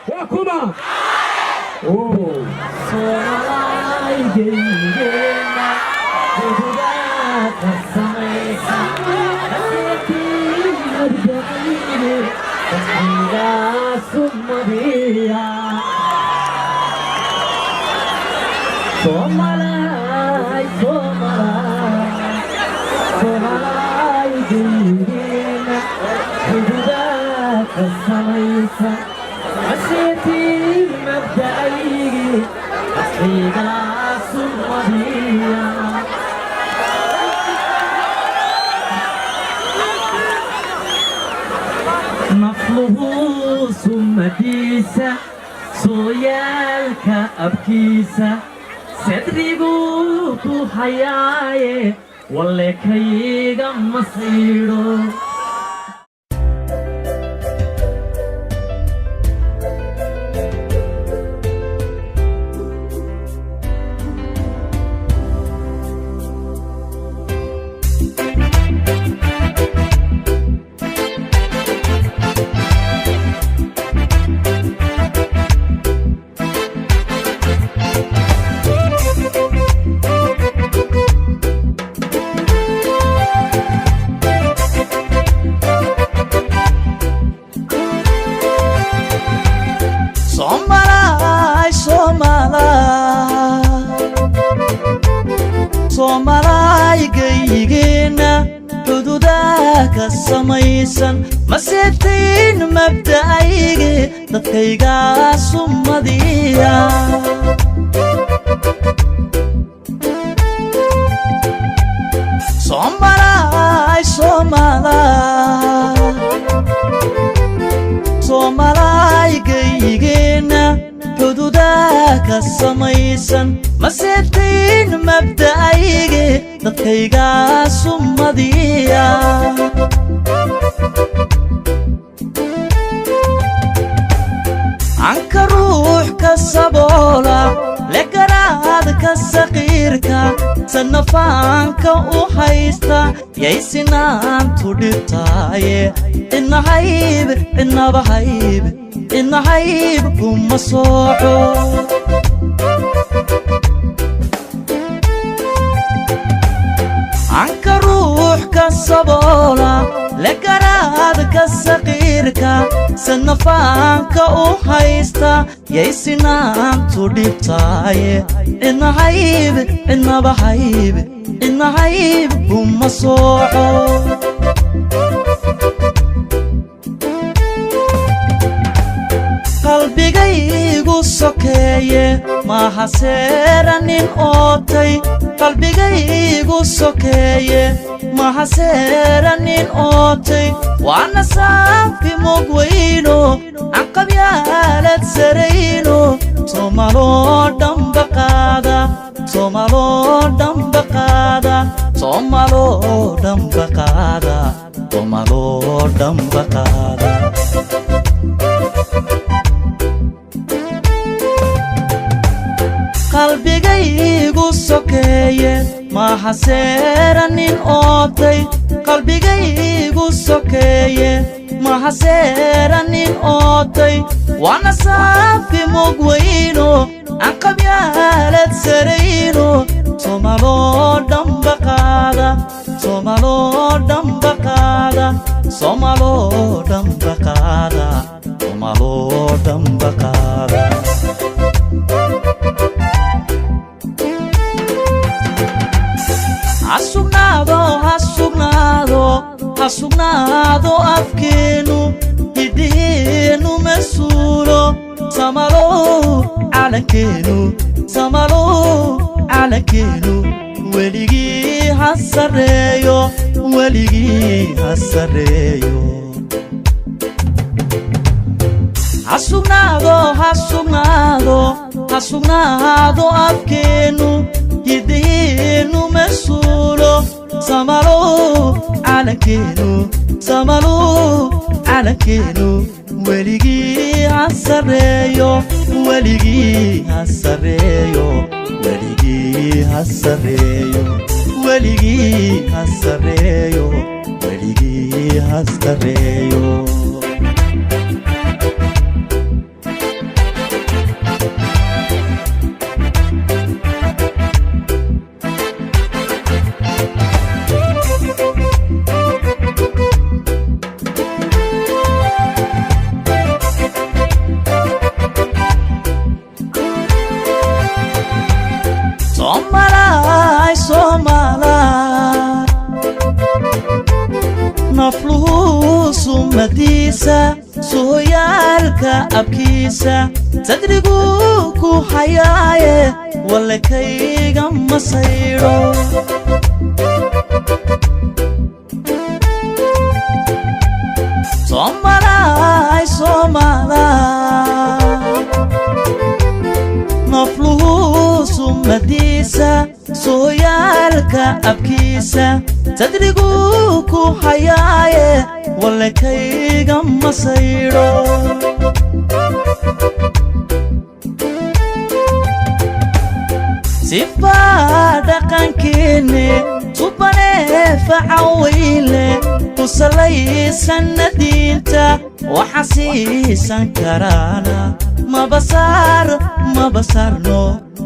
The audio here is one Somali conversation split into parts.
وكما أوه سومالاي جيجينا جدودك السميسا أسيتي مبدأيني تحيلا سمبيا سومالاي سومالاي جيجينا جدودك السميسا أسيتي مبدأيني تحيلا سمبيا نطلب سمديسة سويالك أبكيسة سدريبوك حياي ولكيغا مصيرو Somalay gayigena xuduudaka samaysan ma seetiin mabda'ayge dadkayga sumadiya Somalay gayigena xuduudaka samaysan ma seetiin mabda'ayge dadkayga sumadiya anka ruux ka saboola legaraad ka saqiirka sanafaanka u haysta yaysinaantu dhibtaaye inahayb kuma sooco anka ruux ka saboola legaraad ka saqiirka sanafaanka u haysta yaysinaantu dhibtaaye inahayb kuma sooco qalbigaygu sokeeye maaha seeranin ootay qalbigaygu sokeeye maaha seeranin ootay waana saafi mogweyno anqabyaalad sarayno somaloo dhambaqaada qalbigaygu sokeeye maaha seeranin ootay qalbigaygu sokeeye maaha seeranin ootay waana saafi mogweyno anqabyaalad sarayno somaloo dhambaqaada hasugnaado afkeenu hidiheenu masuulo samalow calankeenu weligii ha sareeyo hasugnaado afkeenu hidiheenu masuulo samalow calankeenu weligii ha sareeyo madiisa sooyaalka abkiisa sadriguu ku hayaaye walle kayga masayro Somalay nafluhu sumadiisa sooyaalka abkiisa sadriguu ku hayaaye walle kayga masayro sifaa dhaqankeenne subane facaweyle ku salaysan diinta waxa siisan karaana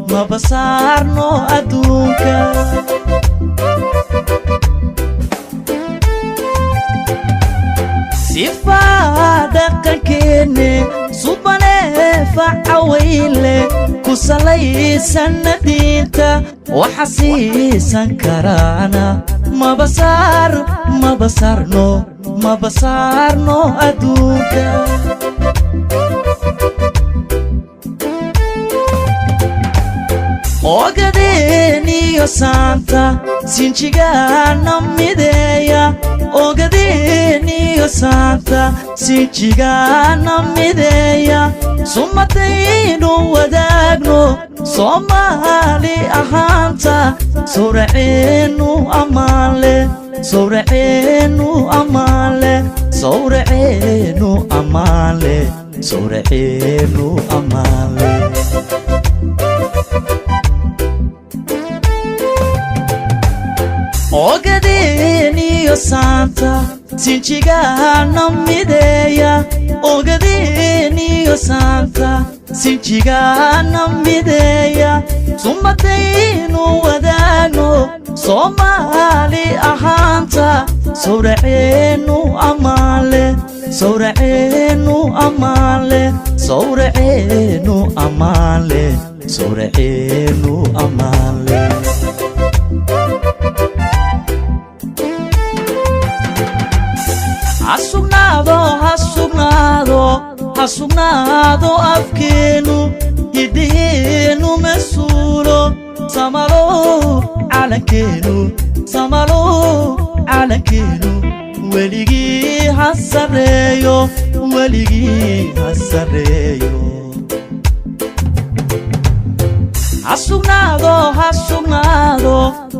mabasarno adduunka sifaa dhaqankeenne subane facaweyle ku salaysan diinta waxa siisan karaana mabasarno adduunka ogadeeniyo saanta sinjigana mideeya ogadeeniyo saanta sinjigana mideeya sumadaynu wadaagno Somali ahaanta sawraceenu amaale sawraceenu amaale sawraceenu amaale sawraceenu amaale ogadeeniyo saanta sinjigana mideeya ogadeeniyo saanta sinjigana mideeya sumadaynu wadaagno Somali ahaanta sawraceenu amaale sawraceenu amaale sawraceenu amaale sawraceenu amaale hasugnaado afkeenu hidiheenu masuulo samalo calankeenu weligii hasareeyo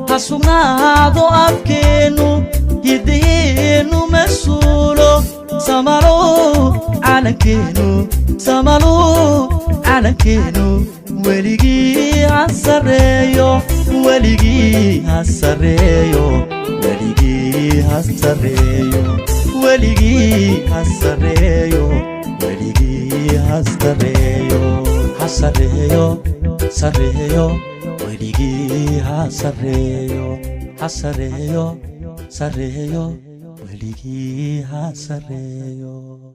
hasugnaado afkeenu hidiheenu masuulo samalo calankeenu weligii hasareeyo weligii hasareeyo weligii hasareeyo